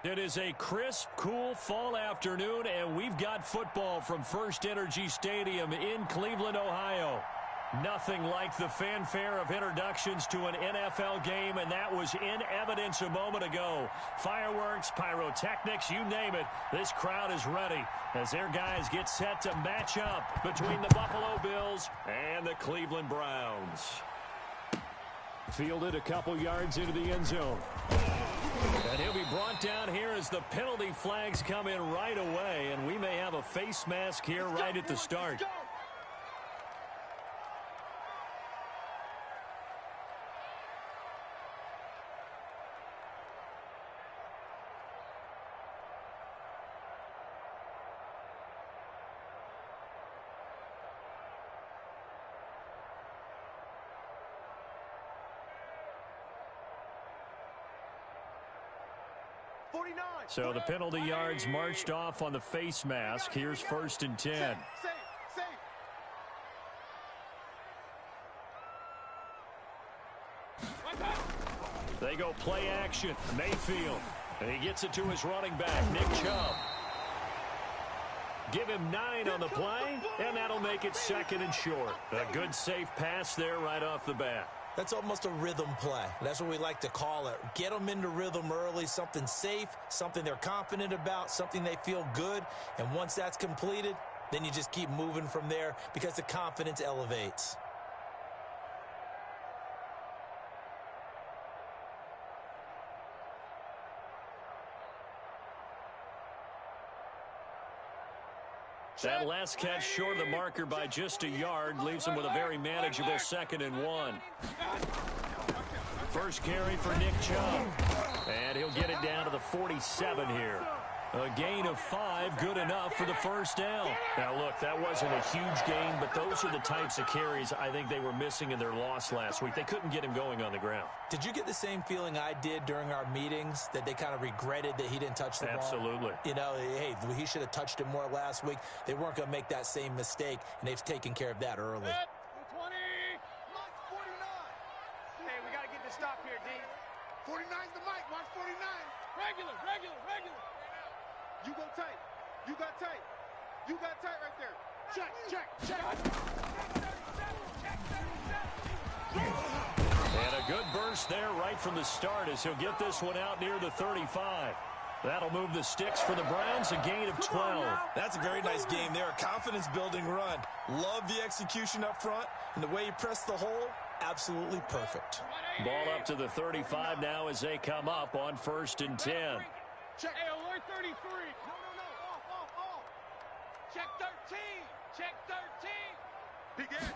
It is a crisp, cool fall afternoon, and we've got football from First Energy Stadium in Cleveland, Ohio. Nothing like the fanfare of introductions to an NFL game, and that was in evidence a moment ago. Fireworks, pyrotechnics, you name it, this crowd is ready as their guys get set to match up between the Buffalo Bills and the Cleveland Browns. Fielded a couple yards into the end zone. And he'll be brought down here as the penalty flags come in right away, and we may have a face mask here right at the start. So the penalty yards marched off on the face mask. Here's 1st and 10. They go play action. Mayfield. And he gets it to his running back, Nick Chubb. Give him 9 on the play, and that'll make it 2nd and short. A good safe pass there right off the bat. That's almost a rhythm play. That's what we like to call it. Get them into rhythm early, something safe, something they're confident about, something they feel good. And once that's completed, then you just keep moving from there because the confidence elevates. That last catch short of the marker by just a yard leaves him with a very manageable 2nd and 1. First carry for Nick Chubb. And he'll get it down to the 47 here. A gain of 5, good enough for the first down. Now, look, that wasn't a huge gain, but those are the types of carries I think they were missing in their loss last week. They couldn't get him going on the ground. Did you get the same feeling I did during our meetings, that they kind of regretted that he didn't touch the ball? Absolutely. You know, hey, he should have touched it more last week. They weren't going to make that same mistake, and they've taken care of that early. 20. Mark 49. Hey, we got to get the stop here, D. 49's the mic. Mark 49. Regular. You go tight. You got tight. You got tight right there. Check. And a good burst there right from the start as he'll get this one out near the 35. That'll move the sticks for the Browns, a gain of 12. That's a very nice game there, a confidence-building run. Love the execution up front, and the way he pressed the hole, absolutely perfect. Ball up to the 35 now as they come up on 1st and 10. Check. Hey, alert 33. No. Off. Check 13. Check 13. Big Ed.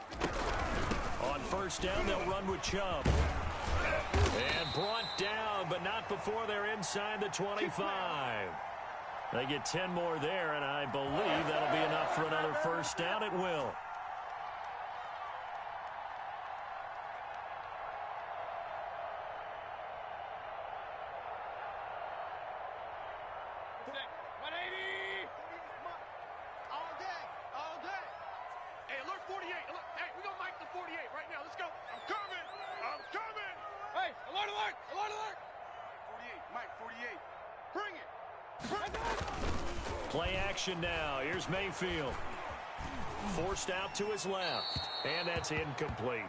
On 1st down, they'll run with Chubb. And brought down, but not before they're inside the 25. They get 10 more there, and I believe that'll be enough for another 1st down. It will. Play action now. Here's Mayfield. Forced out to his left. And that's incomplete.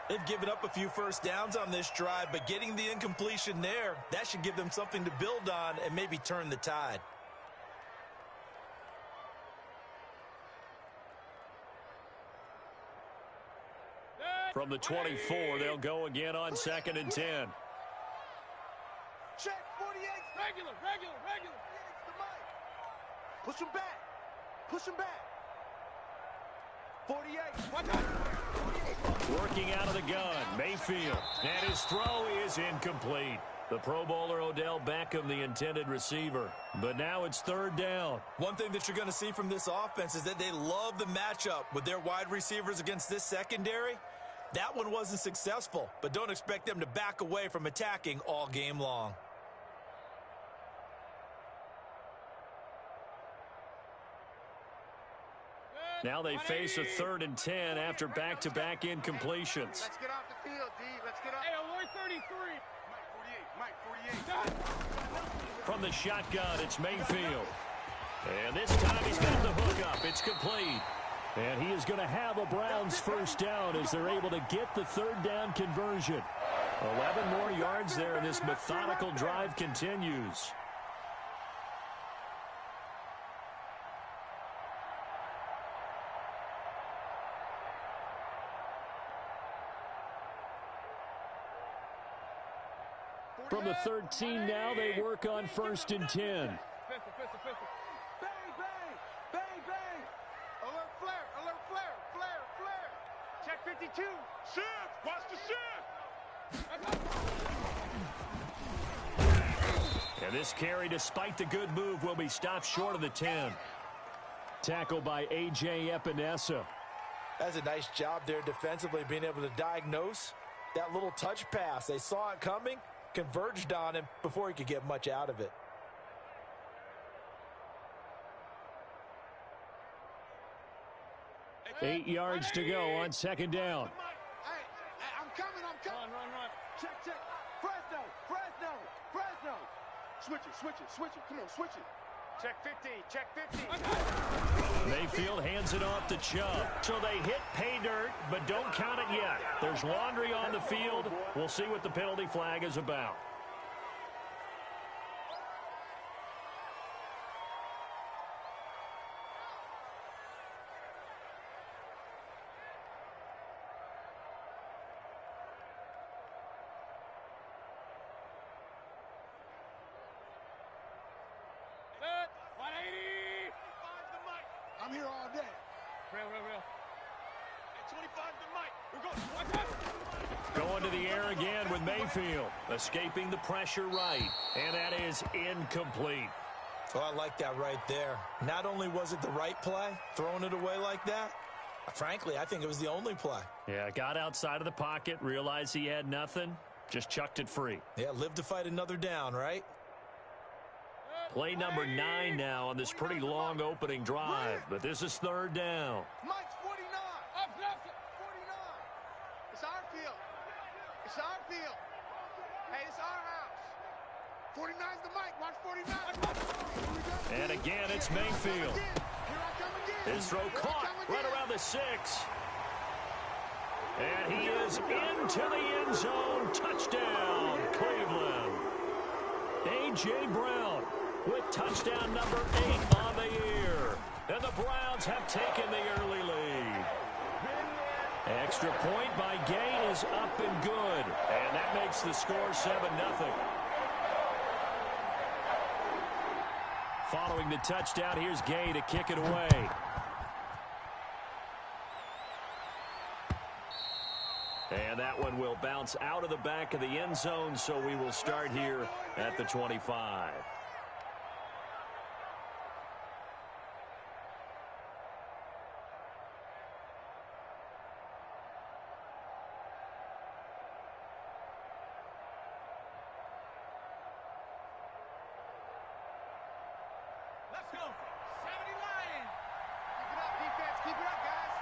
They've given up a few 1st downs on this drive, but getting the incompletion there, that should give them something to build on and maybe turn the tide. From the 24, they'll go again on 2nd and 10. Check 48. Regular. Push him back. 48. Working out of the gun, Mayfield. And his throw is incomplete. The Pro Bowler Odell Beckham, the intended receiver. But now it's 3rd down. One thing that you're going to see from this offense is that they love the matchup with their wide receivers against this secondary. That one wasn't successful, but don't expect them to back away from attacking all game long. Now they face a 3rd and 10 after back-to-back incompletions. Let's get off the field, D. Let's get off. Hey, alert 33. Mike, 48. From the shotgun, it's Mayfield. And this time he's got the hook up. It's complete. And he is going to have a Browns first down as they're able to get the third down conversion. 11 more yards there, and this methodical drive continues. From the 13 now, they work on 1st and 10. Bang, bang, bang, bang. Alert flare, alert flare, flare, flare. Check 52. Shift, watch the shift. And this carry, despite the good move, will be stopped short of the 10. Tackle by A.J. Epinesa. That's a nice job there defensively, being able to diagnose that little touch pass. They saw it coming, converged on him before he could get much out of it. Hey, 8 yards to go on 2nd down. Hey, I'm coming. Run. Check. Fresno. Switch it. Come on, switch it. Check 50. Mayfield hands it off to Chubb. So they hit pay dirt, but don't count it yet. There's laundry on the field. We'll see what the penalty flag is about. I'm here all day. Real. Hey, 25 to Mike. We're going. Going to the air again with Mayfield. Escaping the pressure right. And that is incomplete. Oh, I like that right there. Not only was it the right play, throwing it away like that, frankly, I think it was the only play. Yeah, got outside of the pocket, realized he had nothing, just chucked it free. Yeah, live to fight another down, right? Play number 9 now on this pretty long opening drive, but this is 3rd down. Mike's 49. Up, 49. It's our field. Hey, it's our house. 49's the Mike. Watch 49. And again, it's Mayfield. Here I come again. His throw caught right around the 6. And he is into the end zone. Touchdown, Cleveland. A.J. Brown with touchdown number 8 on the year. And the Browns have taken the early lead. Extra point by Gay is up and good. And that makes the score 7-0. Following the touchdown, here's Gay to kick it away. And that one will bounce out of the back of the end zone, so we will start here at the 25. Let's go. 70 Lions. Keep it up, defense. Keep it up, guys.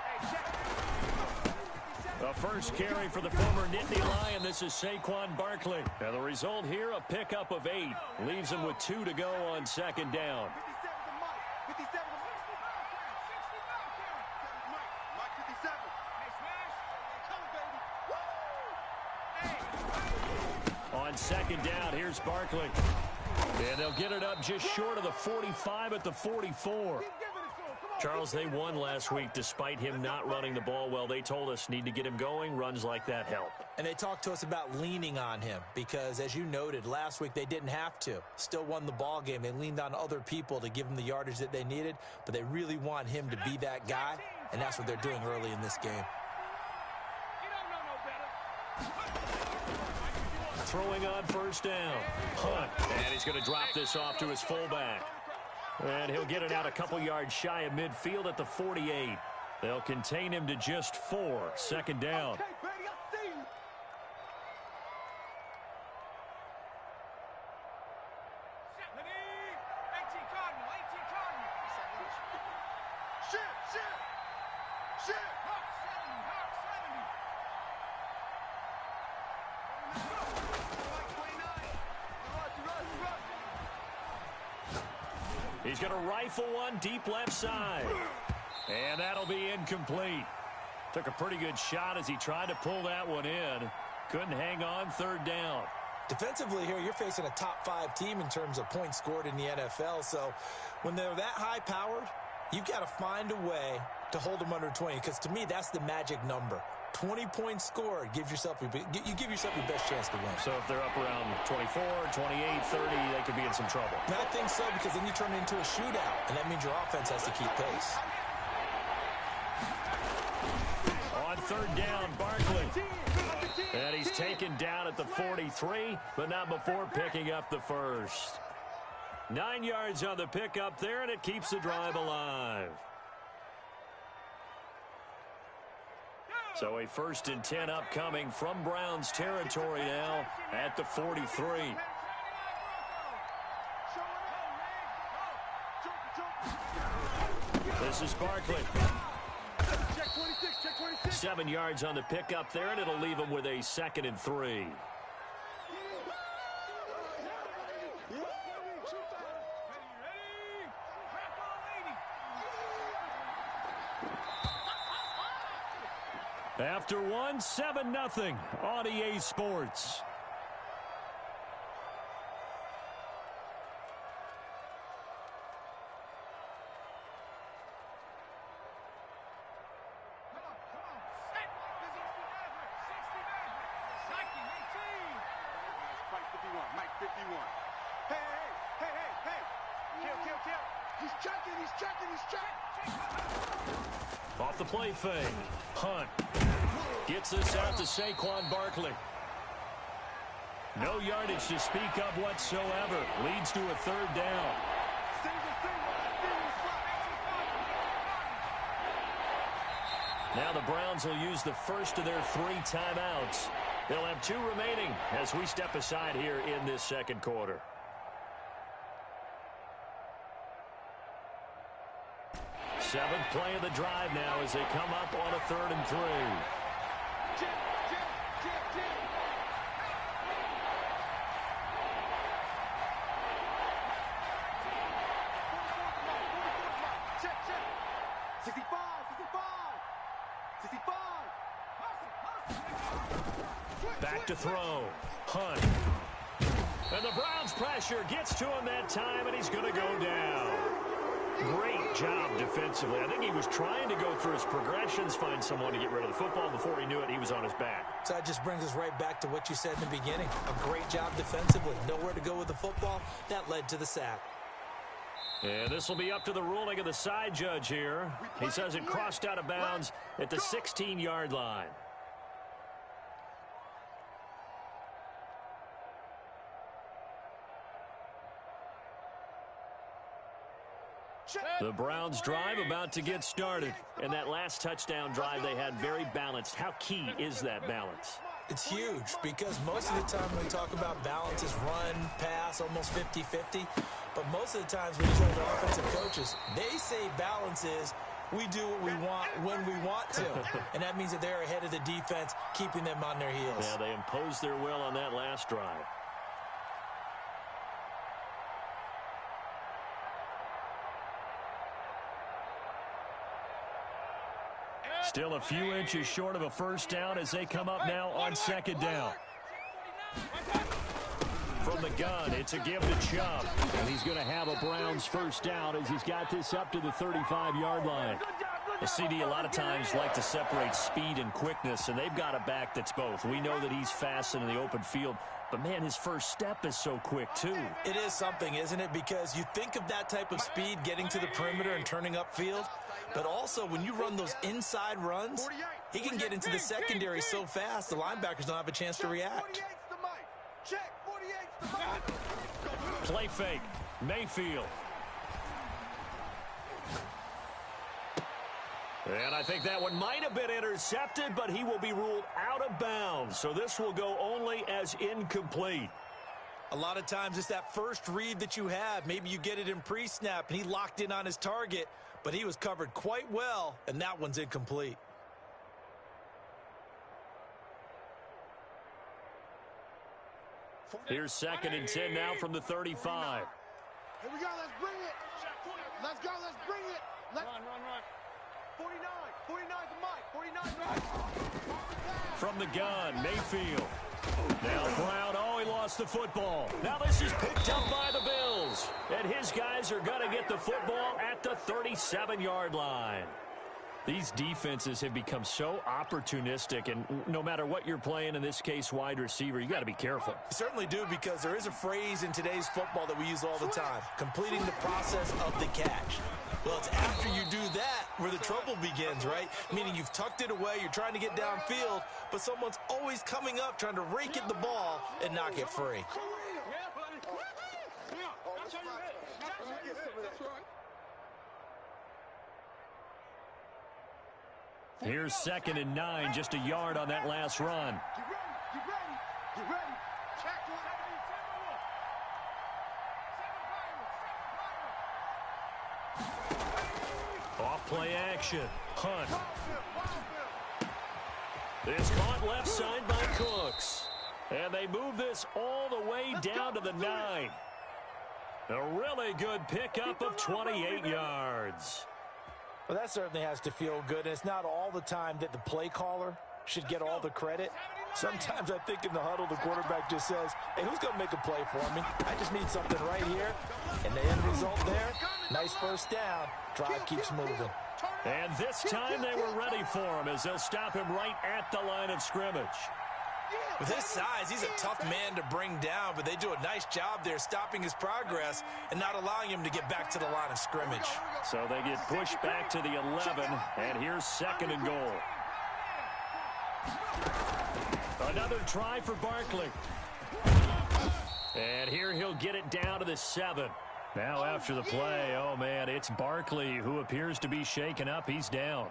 Hey, check. The first carry for the former Nittany Lion. This is Saquon Barkley. And the result here, a pickup of 8. Leaves him with 2 to go on 2nd down. 57 to Mike. 57 to Mike. 60 Mike. Mike 57. Hey, smash. Come, baby. Woo! Hey. On 2nd down, here's Barkley. And they'll get it up just short of the 45 at the 44. Charles, they won last week despite him not running the ball well. They told us need to get him going. Runs like that help. And they talked to us about leaning on him because, as you noted, last week they didn't have to. Still won the ball game. They leaned on other people to give them the yardage that they needed, but they really want him to be that guy, and that's what they're doing early in this game. Throwing on 1st down. Hunt. And he's going to drop this off to his fullback. And he'll get it out a couple yards shy of midfield at the 48. They'll contain him to just 4. 2nd down. Okay, baby, I see you. Shit. Hawk 70. He's going to rifle one deep left side. And that'll be incomplete. Took a pretty good shot as he tried to pull that one in. Couldn't hang on, third down. Defensively here, you're facing a top-5 team in terms of points scored in the NFL. So when they're that high-powered, you've got to find a way to hold them under 20. Because to me, that's the magic number. 20 points scored, you give yourself your best chance to win. So if they're up around 24, 28, 30, they could be in some trouble. And I think so, because then you turn it into a shootout, and that means your offense has to keep pace. On third down, Barkley. And he's taken down at the 43, but not before picking up the first. 9 yards on the pickup there, and it keeps the drive alive. So a 1st and 10 upcoming from Browns territory now at the 43. This is Barkley. 7 yards on the pickup there, and it'll leave him with a 2nd and 3. After one, 7-0 on EA Sports. Mike 51. Hey. Kill. He's checking. Off the play fake. Hunt gets this out to Saquon Barkley. No yardage to speak of whatsoever. Leads to a 3rd down. Now the Browns will use the first of their 3 timeouts. They'll have 2 remaining as we step aside here in this 2nd quarter. Seventh play of the drive now as they come up on a 3rd and 3. Back to throw. Hunt. And the Browns pressure gets to him that time, and he's going to go down. Great job defensively. I think he was trying to go through his progressions, find someone to get rid of the football. Before he knew it, he was on his back. So that just brings us right back to what you said in the beginning. A great job defensively. Nowhere to go with the football. That led to the sack. And this will be up to the ruling of the side judge here. He says it crossed out of bounds at the 16-yard line. The Browns drive about to get started. And that last touchdown drive they had very balanced. How key is that balance? It's huge because most of the time when we talk about balance is run, pass, almost 50-50. But most of the times when you talk to offensive coaches, they say balance is we do what we want when we want to. And that means that they're ahead of the defense, keeping them on their heels. Yeah, they imposed their will on that last drive. Still a few inches short of a first down as they come up now on 2nd down. From the gun, it's a give to Chubb. And he's going to have a Browns first down as he's got this up to the 35-yard line. The CD a lot of times like to separate speed and quickness, and they've got a back that's both. We know that he's fast in the open field, but, man, his first step is so quick, too. It is something, isn't it? Because you think of that type of speed getting to the perimeter and turning upfield, but also when you run those inside runs, he can get into the secondary so fast the linebackers don't have a chance to react. Play fake. Mayfield. And I think that one might have been intercepted, but he will be ruled out of bounds. So this will go only as incomplete. A lot of times it's that first read that you have. Maybe you get it in pre-snap, and he locked in on his target, but he was covered quite well, and that one's incomplete. Here's 2nd and 10 now from the 35. Here we go, let's bring it. Let's go. Let's bring it. Run. 49. 49 the mic. 49 right. From the gun, Mayfield. Now Brown, oh, he lost the football. Now this is picked up by the Bills. And his guys are going to get the football at the 37-yard line. These defenses have become so opportunistic, and no matter what you're playing, in this case wide receiver, you got to be careful. You certainly do, because there is a phrase in today's football that we use all the time, completing the process of the catch. Well, it's after you do that where the trouble begins, right? Meaning you've tucked it away, you're trying to get downfield, but someone's always coming up trying to rake at the ball and knock it free. Here's 2nd and 9, just a yard on that last run. Get ready. Check one. Off play action. Hunt. It's caught left side by Cooks. And they move this all the way down to the 9. A really good pickup of 28 yards. Well, that certainly has to feel good, and it's not all the time that the play caller should get all the credit. Sometimes I think in the huddle, the quarterback just says, hey, who's going to make a play for me? I just need something right here. And the end result there, nice first down. Drive keeps moving. And this time they were ready for him as they'll stop him right at the line of scrimmage. With his size, he's a tough man to bring down, but they do a nice job there stopping his progress and not allowing him to get back to the line of scrimmage. So they get pushed back to the 11, and here's 2nd and goal. Another try for Barkley. And here he'll get it down to the 7. Now after the play, oh man, it's Barkley who appears to be shaken up. He's down.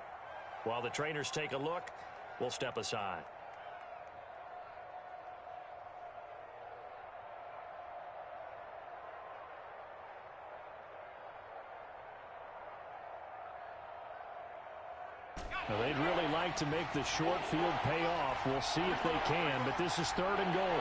While the trainers take a look, we'll step aside. Now, they'd really like to make the short field pay off. We'll see if they can, but this is 3rd and goal.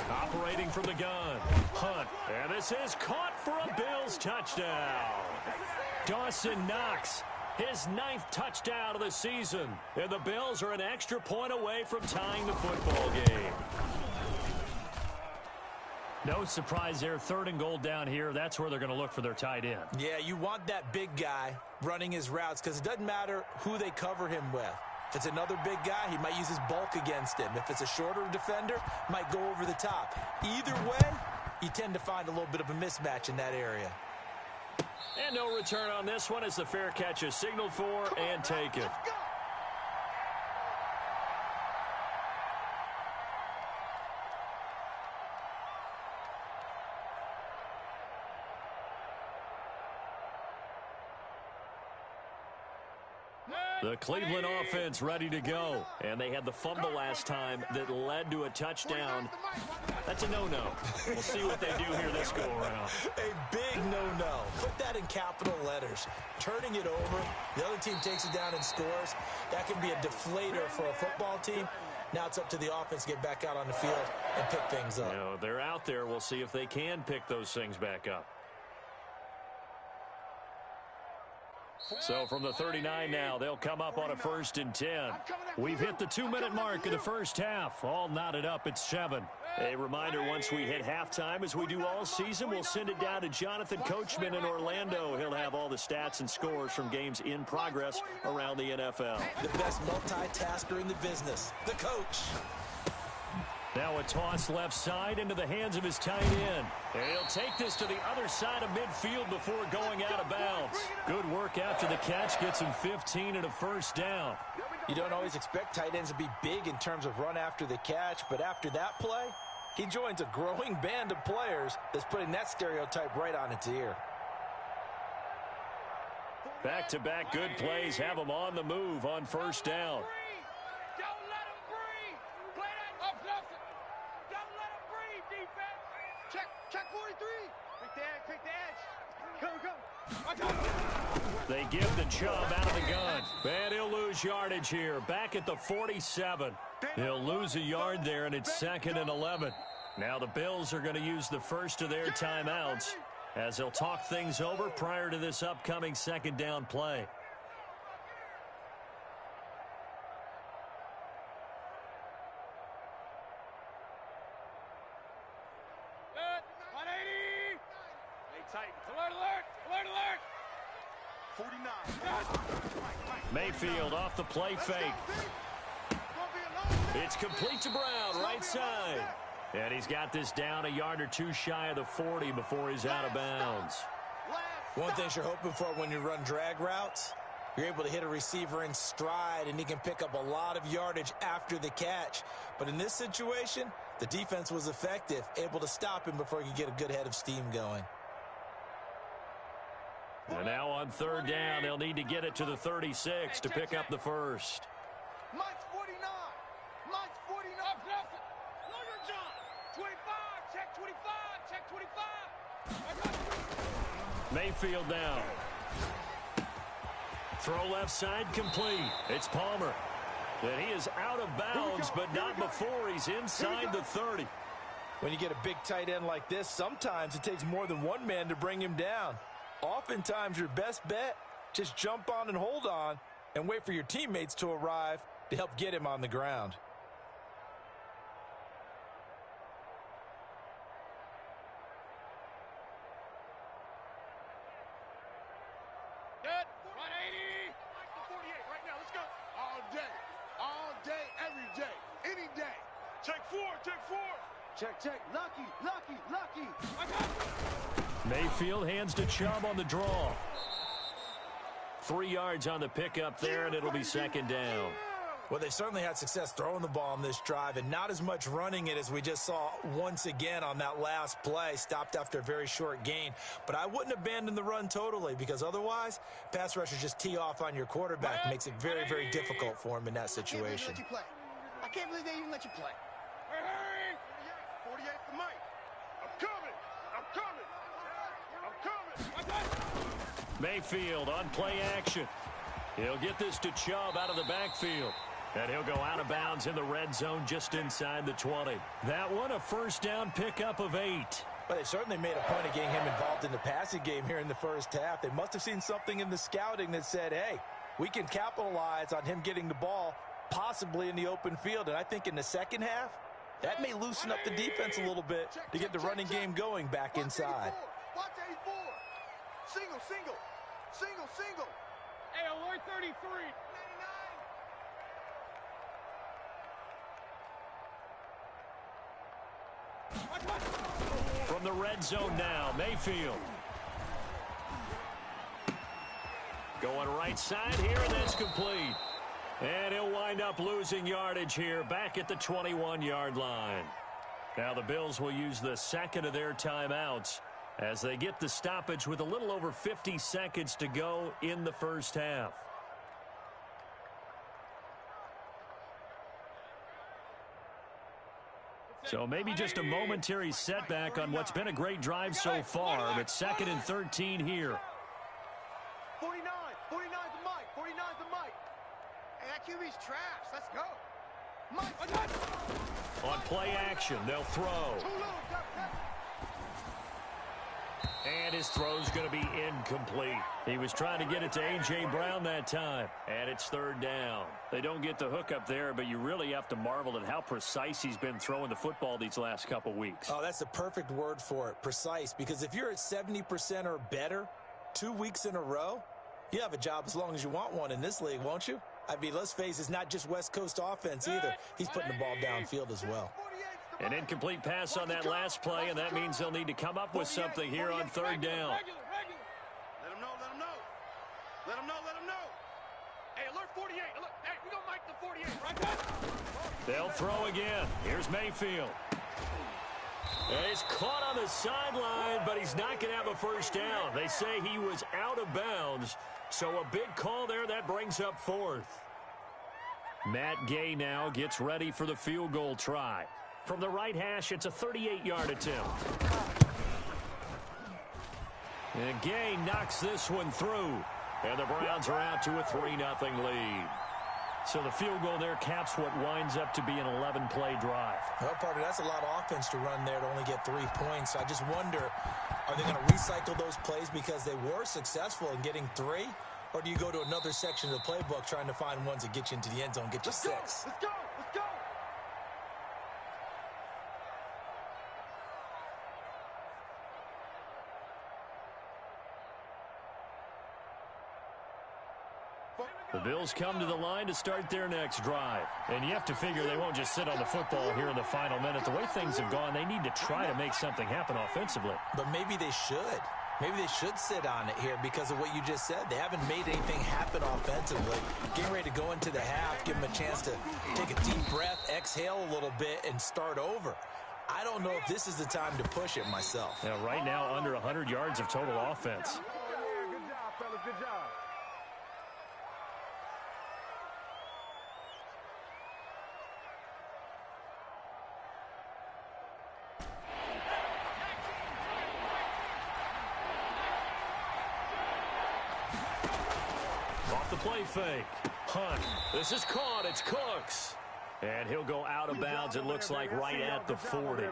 Operating from the gun, Hunt. And this is caught for a Bills touchdown. Dawson Knox, his 9th touchdown of the season. And the Bills are an extra point away from tying the football game. No surprise there, 3rd and goal down here. That's where they're going to look for their tight end. Yeah, you want that big guy running his routes because it doesn't matter who they cover him with. If it's another big guy, he might use his bulk against him. If it's a shorter defender, might go over the top. Either way, you tend to find a little bit of a mismatch in that area. And no return on this one as the fair catch is signaled for and taken. The Cleveland offense ready to go. And they had the fumble last time that led to a touchdown. That's a no-no. We'll see what they do here this go-around. A big no-no. Put that in capital letters. Turning it over, the other team takes it down and scores. That can be a deflator for a football team. Now it's up to the offense to get back out on the field and pick things up. You know, they're out there. We'll see if they can pick those things back up. So from the 39 now, they'll come up on a 1st and 10. We've hit the 2-minute mark of the first half. All knotted up at 7. A reminder, once we hit halftime, as we do all season, we'll send it down to Jonathan Coachman in Orlando. He'll have all the stats and scores from games in progress around the NFL. The best multitasker in the business, the coach. Now a toss left side into the hands of his tight end. And he'll take this to the other side of midfield before going out of bounds. Good work after the catch. Gets him 15 and a 1st down. You don't always expect tight ends to be big in terms of run after the catch, but after that play, he joins a growing band of players that's putting that stereotype right on its ear. Back-to-back good plays have him on the move on 1st down. Check 43. Pick the edge. Come. They give the Chubb out of the gun. And he'll lose yardage here. Back at the 47. He'll lose a yard there, and it's 2nd and 11. Now the Bills are going to use the first of their timeouts as they'll talk things over prior to this upcoming 2nd down play. Good. 180. Hey, Titans. Alert, alert. Alert, alert. 49. Mayfield off the play fake. It's complete to Brown, right side. And he's got this down a yard or two shy of the 40 before he's out of bounds. One thing you're hoping for when you run drag routes, you're able to hit a receiver in stride, and he can pick up a lot of yardage after the catch. But in this situation, the defense was effective, able to stop him before he could get a good head of steam going. And now on 3rd down, they'll need to get it to the 36 to pick up the first. Mike's 49. Mike's 49. Longer John. 25. Check 25. Check 25. Mayfield down. Throw left side complete. It's Palmer. And he is out of bounds, but not before he's inside the 30. When you get a big tight end like this, sometimes it takes more than one man to bring him down. Oftentimes, your best bet, just jump on and hold on and wait for your teammates to arrive to help get him on the ground. Good. 180. Mike the 48 right now. Let's go. All day, every day, any day. Check 4. Check 4. Check. Lucky. I got it. Mayfield hands to Chubb on the draw. 3 yards on the pickup there, and it'll be 2nd down. Well, they certainly had success throwing the ball on this drive and not as much running it as we just saw once again on that last play, stopped after a very short gain. But I wouldn't abandon the run totally, because otherwise, pass rushers just tee off on your quarterback. It makes it very, very difficult for him in that situation. I can't believe they even let you play. Hey! 48 for Mike. I'm coming. Mayfield on play action. He'll get this to Chubb out of the backfield. And he'll go out of bounds in the red zone just inside the 20. That one, a 1st down pickup of 8. But they certainly made a point of getting him involved in the passing game here in the first half. They must have seen something in the scouting that said, hey, we can capitalize on him getting the ball possibly in the open field. And I think in the second half, that may loosen up the defense a little bit to get the running game going back inside. Watch 84. Single. Hey, alert 33. 99. From the red zone now, Mayfield. Going right side here, and that's complete. And he'll wind up losing yardage here back at the 21-yard line. Now the Bills will use the 2nd of their timeouts as they get the stoppage with a little over 50 seconds to go in the first half. So maybe just a momentary setback on what's been a great drive so far, but 2nd and 13 here. 49. 49's the Mike. 49's the Mike. Hey, that QB's trash. Let's go. Mike. On play action, they'll throw. And his throw's going to be incomplete. He was trying to get it to A.J. Brown that time. And it's 3rd down. They don't get the hook up there, but you really have to marvel at how precise he's been throwing the football these last couple weeks. Oh, that's the perfect word for it, precise. Because if you're at 70% or better 2 weeks in a row, you have a job as long as you want one in this league, won't you? I mean, let's face it, it's not just West Coast offense either. He's putting the ball downfield as well. An incomplete pass on that last play, and that means they'll need to come up with something here on 3rd down. Let him know. Hey, alert 48. Hey, we gonna Mike the 48, right there. They'll throw again. Here's Mayfield. And he's caught on the sideline, but he's not going to have a 1st down. They say he was out of bounds, so a big call there. That brings up 4th. Matt Gay now gets ready for the field goal try. From the right hash, it's a 38-yard attempt. And Gay knocks this one through. And the Browns are out to a 3-0 lead. So the field goal there caps what winds up to be an 11-play drive. Well, partner, that's a lot of offense to run there to only get 3 points. I just wonder, are they going to recycle those plays because they were successful in getting 3? Or do you go to another section of the playbook trying to find ones that get you into the end zone, get you 6? Let's go! Let's go! The Bills come to the line to start their next drive. And you have to figure they won't just sit on the football here in the final minute. The way things have gone, they need to try to make something happen offensively. But maybe they should. Maybe they should sit on it here because of what you just said. They haven't made anything happen offensively. Getting ready to go into the half, give them a chance to take a deep breath, exhale a little bit, and start over. I don't know if this is the time to push it myself. Yeah, right now, under 100 yards of total offense. Good job, fellas. Good job. Off the play fake. Hunt. This is caught. It's Cooks. And he'll go out of bounds, it looks like, right at the 40.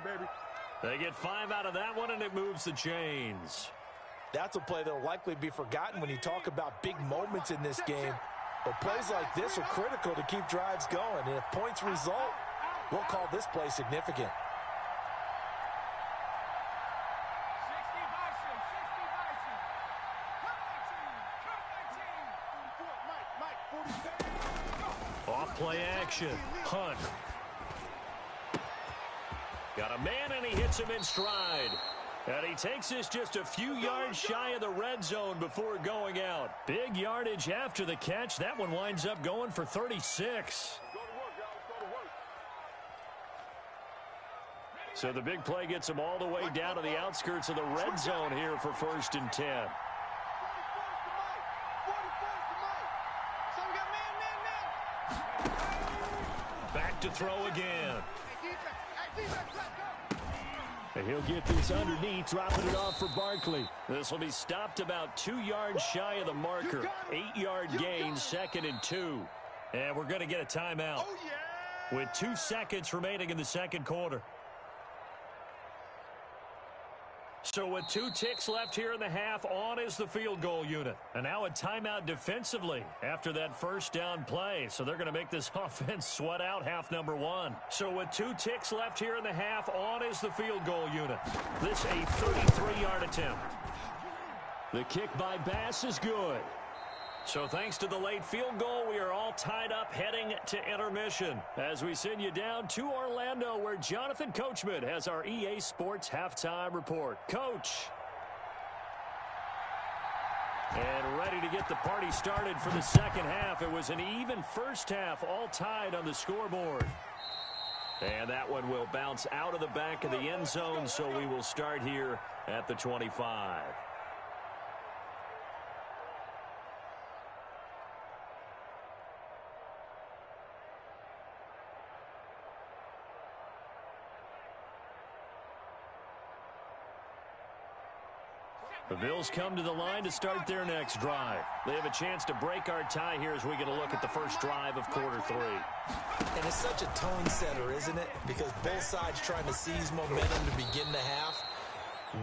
They get 5 out of that one, and it moves the chains. That's a play that will likely be forgotten when you talk about big moments in this game. But plays like this are critical to keep drives going. And if points result, we'll call this play significant. Off play action. Hunt. Got a man, and he hits him in stride. And he takes this just a few yards shy of the red zone before going out. Big yardage after the catch. That one winds up going for 36. So the big play gets him all the way down to the outskirts of the red zone here for 1st and 10. Back to throw again. And he'll get this underneath, dropping it off for Barkley. This will be stopped about 2 yards shy of the marker. 8-yard gain, 2nd and 2. And we're going to get a timeout with 2 seconds remaining in the second quarter. So with 2 ticks left here in the half, on is the field goal unit. And now a timeout defensively after that first down play. So they're going to make this offense sweat out half number 1. So with 2 ticks left here in the half, on is the field goal unit. This a 33-yard attempt. The kick by Bass is good. So thanks to the late field goal, we are all tied up heading to intermission as we send you down to Orlando, where Jonathan Coachman has our EA Sports halftime report. Coach. And ready to get the party started for the second half. It was an even first half, all tied on the scoreboard. And that one will bounce out of the back of the end zone, so we will start here at the 25. The Bills come to the line to start their next drive. They have a chance to break our tie here as we get a look at the first drive of quarter 3. And it's such a tone setter, isn't it? Because both sides trying to seize momentum to begin the half.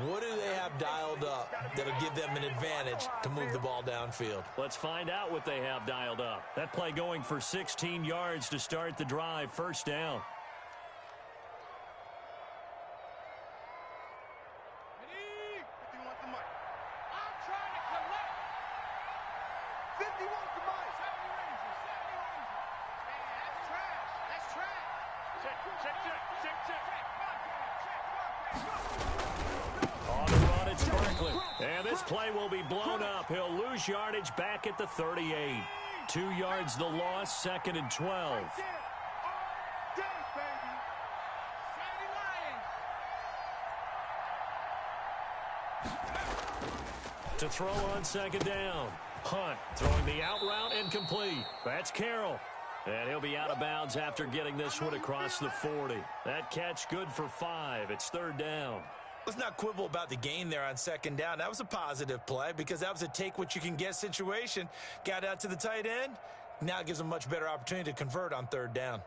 What do they have dialed up that'll give them an advantage to move the ball downfield? Let's find out what they have dialed up. That play going for 16 yards to start the drive, first down. On the run, it's Barkley. And this play will be blown up. He'll lose yardage back at the 38. 2 yards the loss, 2nd and 12. To throw on second down. Hunt throwing the out route incomplete. That's Carroll. And he'll be out of bounds after getting this one across the 40. That catch good for 5. It's 3rd down. Let's not quibble about the gain there on second down. That was a positive play because that was a take-what-you-can-get situation. Got out to the tight end, Now it gives them much better opportunity to convert on third down.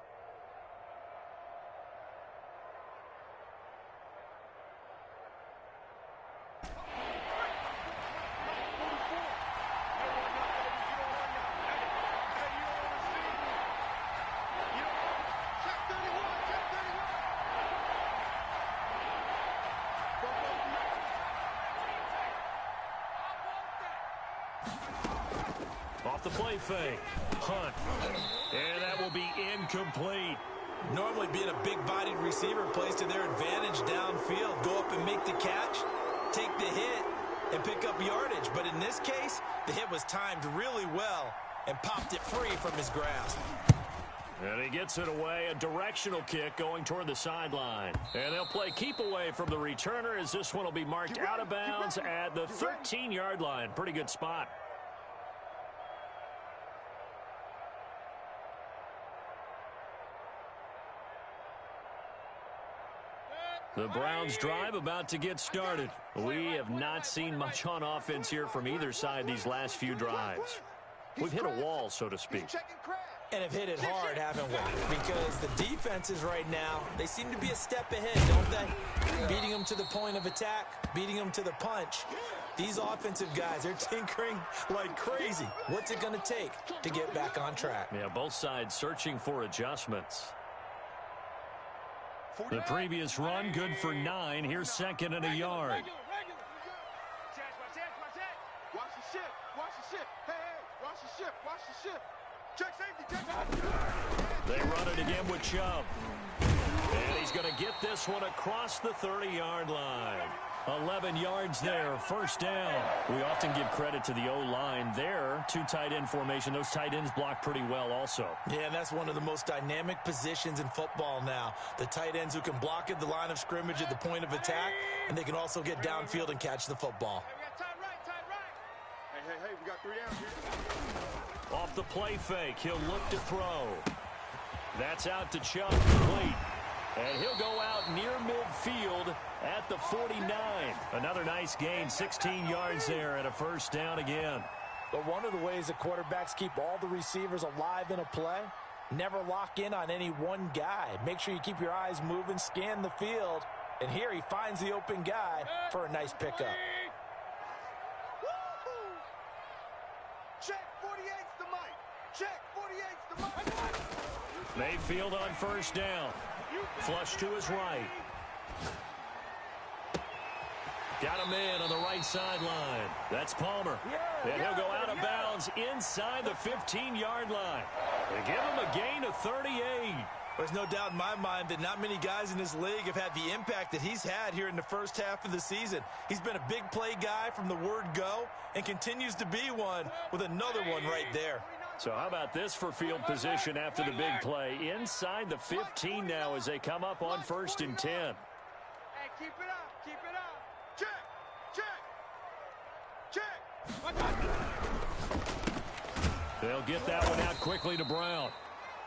Off the play fake. Hunt. And that will be incomplete. Normally being a big-bodied receiver plays to their advantage downfield. Go up and make the catch, take the hit, and pick up yardage. But in this case, the hit was timed really well and popped it free from his grasp. And he gets it away. A directional kick going toward the sideline. And they'll play keep away from the returner as this one will be marked out of bounds at the 13-yard line. Pretty good spot. The Browns drive about to get started. We have not seen much on offense here from either side these last few drives. We've hit a wall, so to speak. And have hit it hard, haven't we? Because the defenses right now, they seem to be a step ahead, don't they? Beating them to the point of attack, beating them to the punch. These offensive guys, they're tinkering like crazy. What's it going to take to get back on track? Yeah, both sides searching for adjustments. The previous run, good for 9. Here's second and a yard. Watch the ship. Watch the ship. Hey, watch the ship. Watch the ship. Check safety. Check. They run it again with Chubb. And he's going to get this one across the 30-yard line. 11 yards there, first down. We often give credit to the O-line there. Two tight end formation. Those tight ends block pretty well also. Yeah, and that's one of the most dynamic positions in football now. The tight ends who can block at the line of scrimmage at the point of attack, and they can also get downfield and catch the football. Hey, we got 3 down here. Off the play fake, he'll look to throw. That's out to Chubb, complete. And he'll go out near midfield at the 49. Another nice gain, 16 yards there and a first down again. But one of the ways that quarterbacks keep all the receivers alive in a play, never lock in on any one guy. Make sure you keep your eyes moving, scan the field. And here he finds the open guy for a nice pickup. Check 48's the mic. Check 48's the mic. Mayfield on first down. Flush to his right. Got him in on the right sideline. That's Palmer. And he'll go out of bounds inside the 15-yard line. They give him a gain of 38. There's no doubt in my mind that not many guys in this league have had the impact that he's had here in the first half of the season. He's been a big play guy from the word go and continues to be one with another one right there. So how about this for field position after the big play? Inside the 15 now as they come up on 1st and 10. Hey, keep it up. Keep it up. Check. They'll get that one out quickly to Brown.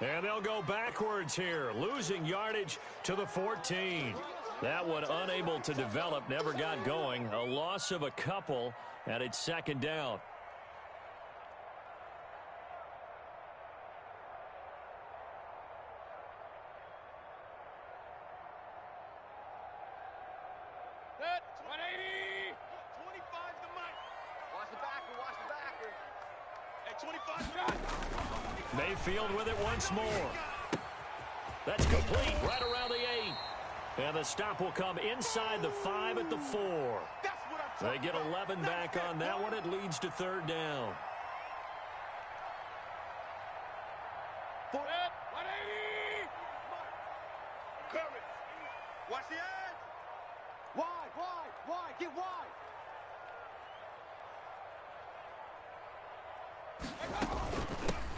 And they'll go backwards here, losing yardage to the 14. That one unable to develop, never got going. A loss of a couple, and it's second down. Mayfield with it once more. That's complete right around the 8. And the stop will come inside the 5 at the 4. They get 11 back on that one. It leads to third down. Watch the edge. Wide. Get wide.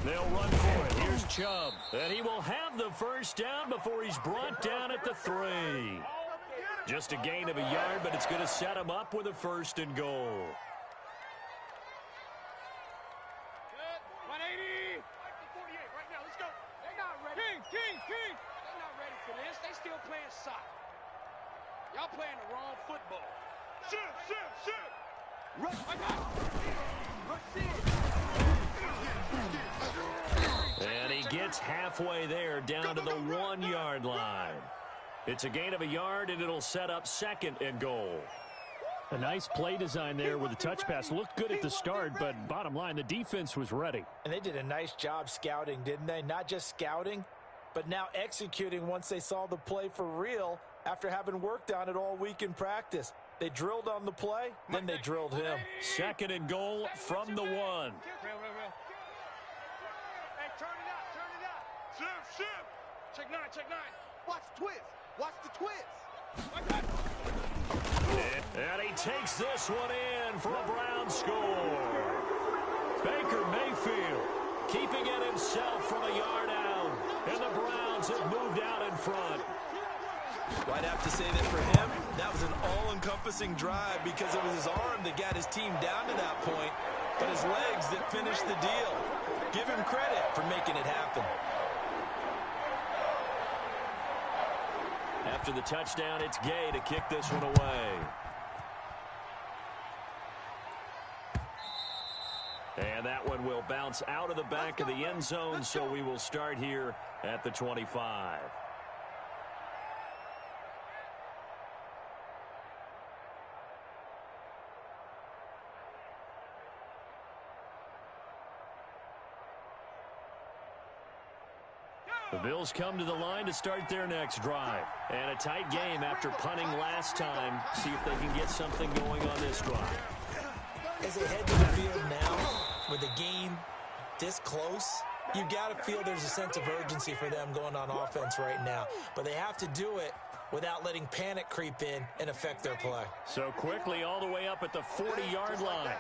They'll run for it. Here's Chubb. And he will have the first down before he's brought down at the 3. Just a gain of a yard, but it's going to set him up with a 1st and goal. 180. 48 right now. Let's go. They're not ready. King. They're not ready for this. They still playing soccer. Y'all playing the wrong football. Shit. Rush. Rush in. It's halfway there, down to the 1-yard line. It's a gain of a yard, and it'll set up 2nd and goal. A nice play design there with the touch pass. Looked good at the start, but bottom line, the defense was ready. And they did a nice job scouting, didn't they? Not just scouting, but now executing once they saw the play for real after having worked on it all week in practice. They drilled on the play, then they drilled him. 2nd and goal from the 1. Hey, turn it out, turn it out. Shift. Check 9, check 9. Watch the twist. Watch the twist. And he takes this one in for a Brown score. Baker Mayfield keeping it himself from a yard out. And the Browns have moved out in front. Well, I'd have to say that for him, that was an all-encompassing drive because it was his arm that got his team down to that point, but his legs that finished the deal. Give him credit for making it happen. After the touchdown, it's Gay to kick this one away. And that one will bounce out of the back of the end zone, so we will start here at the 25. The Bills come to the line to start their next drive. And a tight game after punting last time. See if they can get something going on this drive. As they head to the field now, with the game this close, you've got to feel there's a sense of urgency for them going on offense right now. But they have to do it without letting panic creep in and affect their play. So quickly all the way up at the 40-yard line.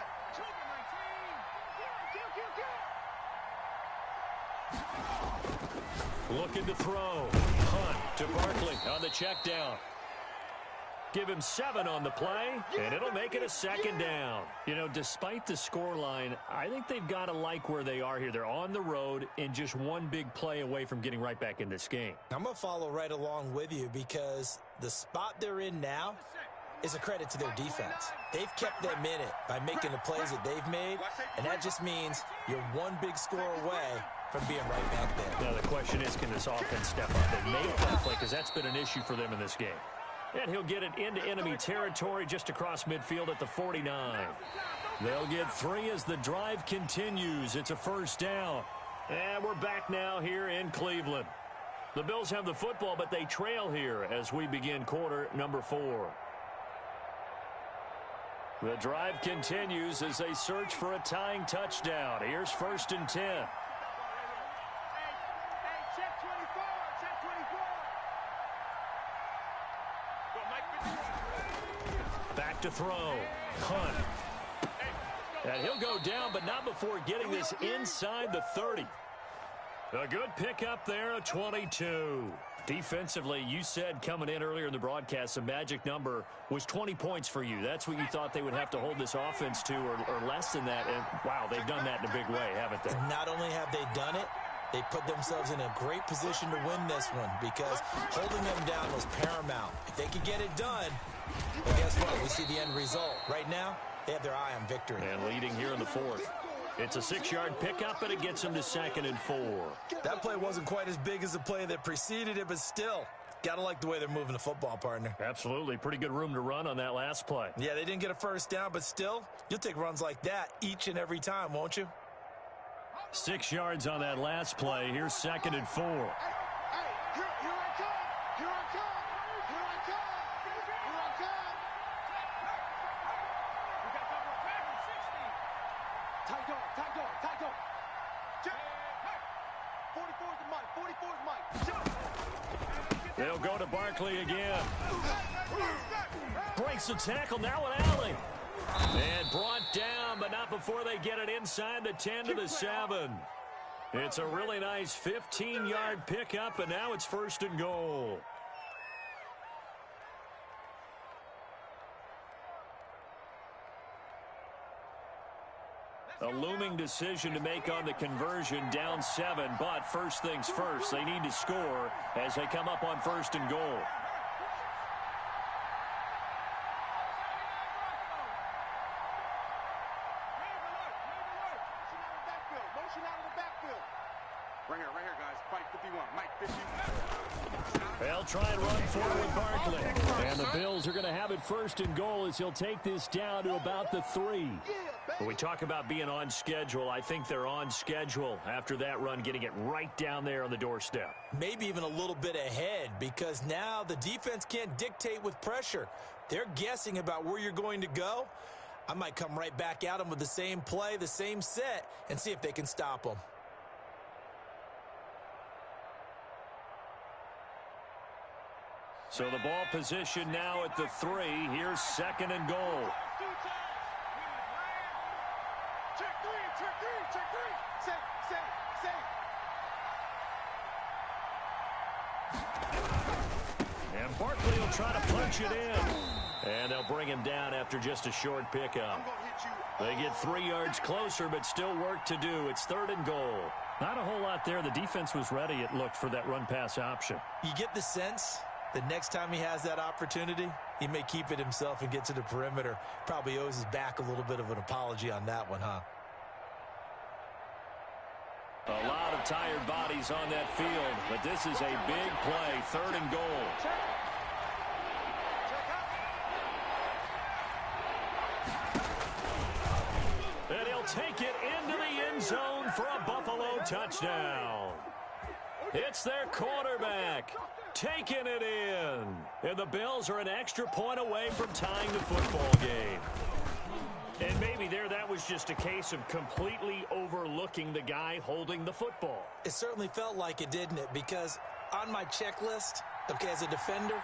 Looking to throw. Hunt to Barkley on the check down. Give him 7 on the play, and it'll make it a 2nd down. You know, despite the scoreline, I think they've got to like where they are here. They're on the road and just one big play away from getting right back in this game. I'm going to follow right along with you because the spot they're in now is a credit to their defense. They've kept them in it by making the plays that they've made, and that just means you're one big score away from being right back there. Now the question is, can this offense step up and make that play? Because that's been an issue for them in this game. And he'll get it into enemy territory just across midfield at the 49. They'll get 3 as the drive continues. It's a 1st down. And we're back now here in Cleveland. The Bills have the football, but they trail here as we begin quarter number 4. The drive continues as they search for a tying touchdown. Here's 1st and 10. Back to throw. Hunt. And he'll go down, but not before getting this inside the 30. A good pickup there, a 22. Defensively, you said coming in earlier in the broadcast, the magic number was 20 points for you. That's what you thought they would have to hold this offense to, or less than that. And, wow, they've done that in a big way, haven't they? And not only have they done it, they put themselves in a great position to win this one because holding them down was paramount. If they could get it done, well, guess what? We see the end result. Right now, they have their eye on victory. And leading here in the 4th. It's a 6-yard pickup, and it gets them to 2nd and 4. That play wasn't quite as big as the play that preceded it, but still, got to like the way they're moving the football, partner. Absolutely. Pretty good room to run on that last play. Yeah, they didn't get a 1st down, but still, you'll take runs like that each and every time, won't you? 6 yards on that last play. Here's 2nd and 4. Here I come. Here I come. Here I come. Here I come. We got to cover a back in 60. Tight dog. 44's the mic. 44's Mike. They'll go to Barkley again. Breaks the tackle. Now an alley. And brought down, but not before they get it inside the 10 to the 7. It's a really nice 15-yard pickup, and now it's 1st and goal. A looming decision to make on the conversion, down 7, but first things first, they need to score as they come up on 1st and goal. Right here, guys. Fight 51. Mike 51. They'll try and run forward with Barkley. And the Bills are going to have it first and goal as he'll take this down to about the 3. When we talk about being on schedule, I think they're on schedule after that run, getting it right down there on the doorstep. Maybe even a little bit ahead, because now the defense can't dictate with pressure. They're guessing about where you're going to go. I might come right back at them with the same play, the same set, and see if they can stop them. So the ball position now at the 3. Here's second and goal. Check three. Safe. And Barkley will try to punch it in. And they'll bring him down after just a short pickup. They get 3 yards closer, but still work to do. It's third and goal. Not a whole lot there. The defense was ready, it looked, for that run-pass option. You get the sense the next time he has that opportunity, he may keep it himself and get to the perimeter. Probably owes his back a little bit of an apology on that one, huh? A lot of tired bodies on that field, but this is a big play, third and goal. And he'll take it into the end zone for a Buffalo touchdown. It's their quarterback taking it in. And the Bills are an extra point away from tying the football game. And maybe that was just a case of completely overlooking the guy holding the football. It certainly felt like it, didn't it? Because on my checklist, okay, as a defender,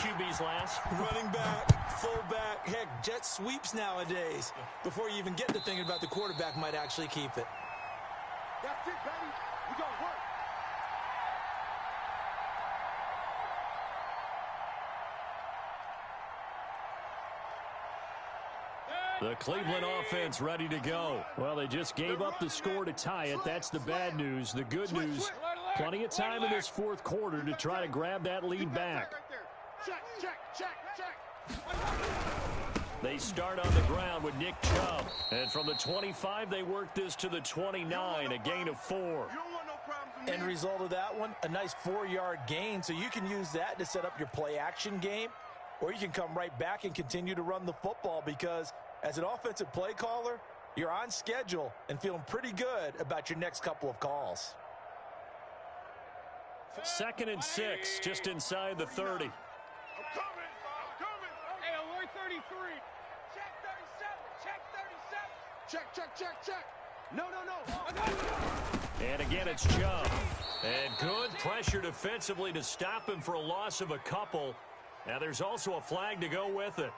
QB's last. running back, fullback, heck, jet sweeps nowadays. Before you even get to thinking about the quarterback might actually keep it. That's it, baby. We gonna work. The Cleveland offense ready to go. Well, they just gave up the score to tie it. That's the bad news. The good news, plenty of time in this fourth quarter to try to grab that lead back. Check. They start on the ground with Nick Chubb. And from the 25, they work this to the 29, a gain of 4. You don't want no problems with me. End result of that one, a nice 4-yard gain. So you can use that to set up your play-action game, or you can come right back and continue to run the football, because as an offensive play caller, you're on schedule and feeling pretty good about your next couple of calls. Second and 6, just inside the 30. I'm coming. Hey, alert 33. Check 37. Check. No. And again, it's Chubb. And good pressure defensively to stop him for a loss of a couple. Now there's also a flag to go with it.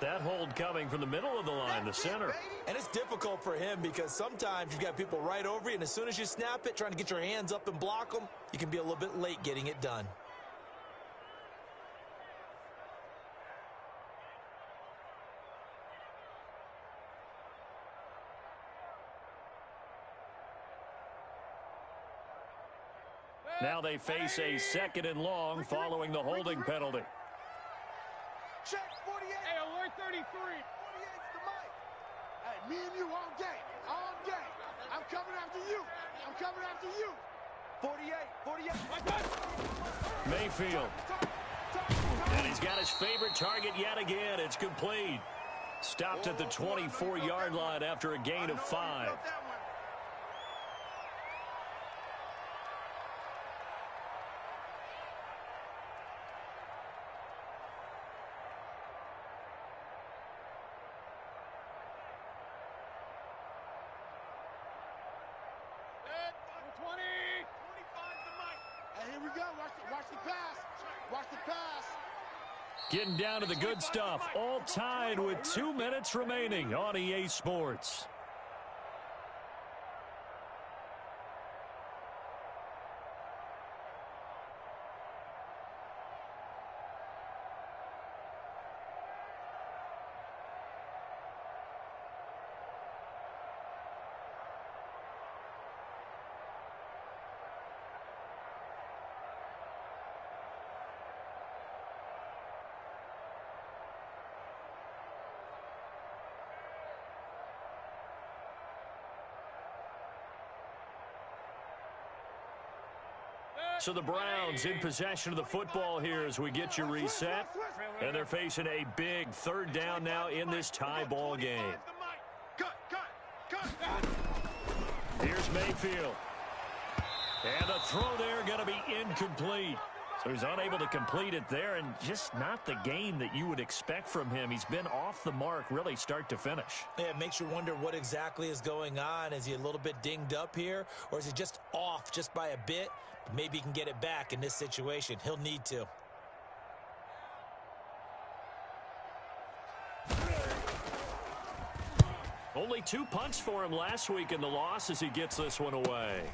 That hold coming from the middle of the line, the center. And it's difficult for him because sometimes you've got people right over you, and as soon as you snap it, trying to get your hands up and block them, you can be a little bit late getting it done. Now they face a second and long following the holding penalty. Check 48. Hey, alert 33. 48's the mic. Hey, me and you all day. I'm coming after you. 48. Mayfield. And he's got his favorite target yet again. It's complete. Stopped at the 24-yard line after a gain of 5. Watch the pass. Getting down to the good stuff. All tied with 2 minutes remaining on EA Sports. So the Browns in possession of the football here as we get you reset. And they're facing a big third down now in this tie ball game. Here's Mayfield. And the throw there going to be incomplete. So he's unable to complete it there, and just not the game that you would expect from him. He's been off the mark really start to finish. Yeah, it makes you wonder what exactly is going on. Is he a little bit dinged up here, or is he just off just by a bit? Maybe he can get it back in this situation. He'll need to. Only 2 punts for him last week in the loss as he gets this one away.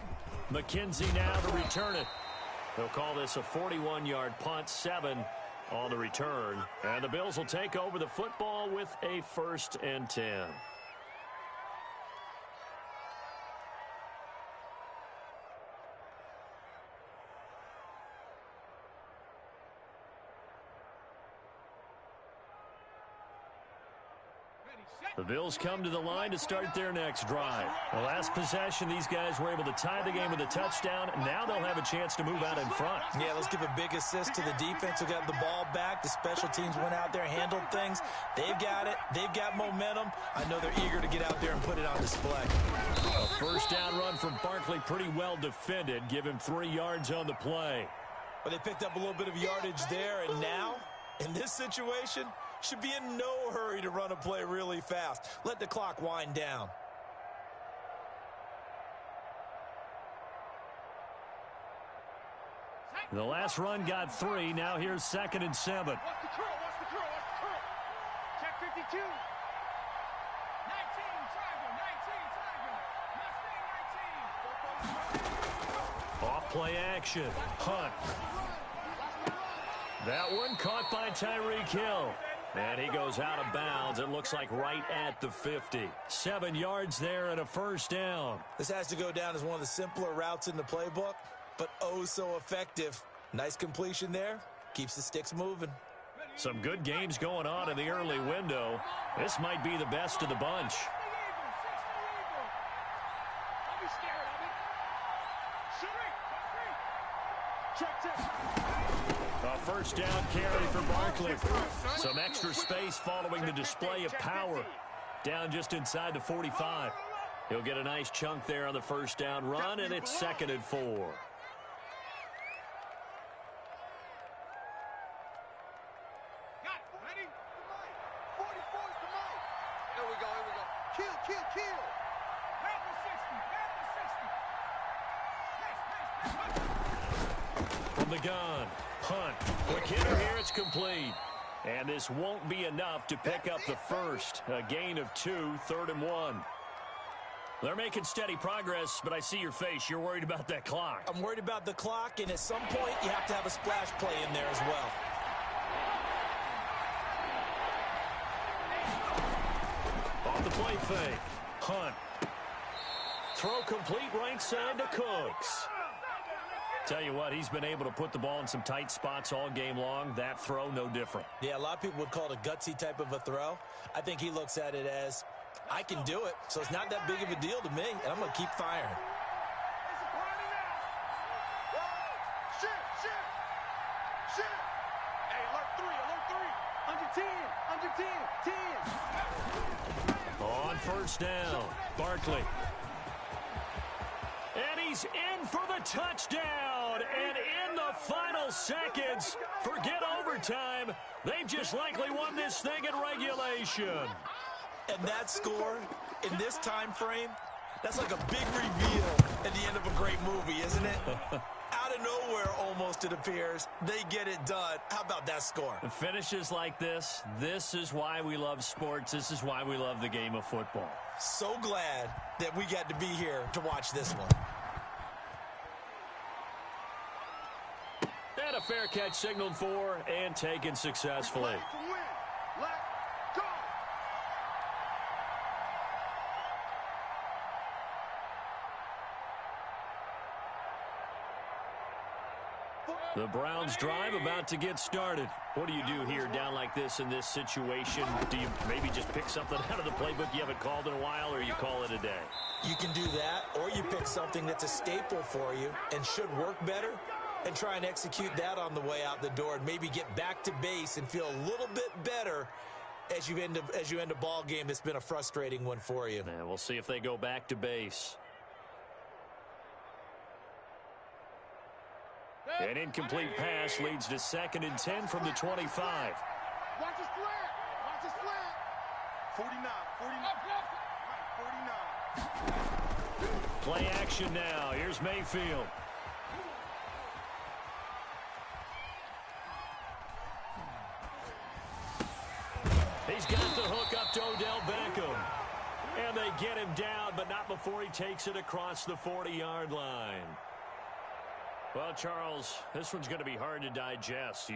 McKenzie now to return it. They'll call this a 41-yard punt, 7 on the return. And the Bills will take over the football with a 1st and 10. The Bills come to the line to start their next drive. The last possession, these guys were able to tie the game with a touchdown. Now they'll have a chance to move out in front. Yeah, let's give a big assist to the defense who got the ball back. The special teams went out there, handled things. They've got it. They've got momentum. I know they're eager to get out there and put it on display. A first down run from Barkley, pretty well defended. Give him 3 yards on the play. But they picked up a little bit of yardage there, and now, in this situation, should be in no hurry to run a play really fast. Let the clock wind down. The last run got 3. Now here's 2nd and 7. Watch the curl, watch the curl, watch the curl. Check 52. 19, triangle, 19, triangle. Mustang 19. Off play action. Hunt. That one caught by Tyreek Hill. And he goes out of bounds. It looks like right at the 50. 7 yards there and a first down. This has to go down as one of the simpler routes in the playbook, but oh so effective. Nice completion there. Keeps the sticks moving. Some good games going on in the early window. This might be the best of the bunch. A first down carry for Barkley. Some extra space following the display of power. Down just inside the 45. He'll get a nice chunk there on the first down run, and it's 2nd and 4. Ready? 44 is the mic. Here we go, here we go. Kill, kill, kill. Grab the 60, grab the 60. From the gun, Hunt. Quick hitter here, it's complete. And this won't be enough to pick up the first. A gain of 2, 3rd and 1. They're making steady progress, but I see your face. You're worried about that clock. I'm worried about the clock, and at some point, you have to have a splash play in there as well. Off the play fake. Hunt. Throw complete right side to Cooks. Tell you what, he's been able to put the ball in some tight spots all game long. That throw, no different. Yeah, a lot of people would call it a gutsy type of a throw. I think he looks at it as, I can do it, so it's not that big of a deal to me, and I'm going to keep firing. Shit. Hey, alert 3. Under 10. On first down, Barkley. And he's in for the touchdown. And in the final seconds, forget overtime. They've just likely won this thing in regulation. And that score, in this time frame, that's like a big reveal at the end of a great movie, isn't it? Out of nowhere, almost, it appears. They get it done. How about that score? The finishes like this is why we love sports. This is why we love the game of football. So glad that we got to be here to watch this one. And a fair catch signaled for and taken successfully. The Browns drive about to get started. What do you do here down like this in this situation? Do you maybe just pick something out of the playbook you haven't called in a while, or you call it a day? You can do that, or you pick something that's a staple for you and should work better and try and execute that on the way out the door and maybe get back to base and feel a little bit better as you end a ball game that's been a frustrating one for you. And we'll see if they go back to base. An incomplete pass leads to 2nd and 10 from the 25. Watch his flat. Watch his flat. 49. 49. Play action now. Here's Mayfield. He's got the hook up to Odell Beckham. And they get him down, but not before he takes it across the 40-yard line. Well, Charles, this one's going to be hard to digest.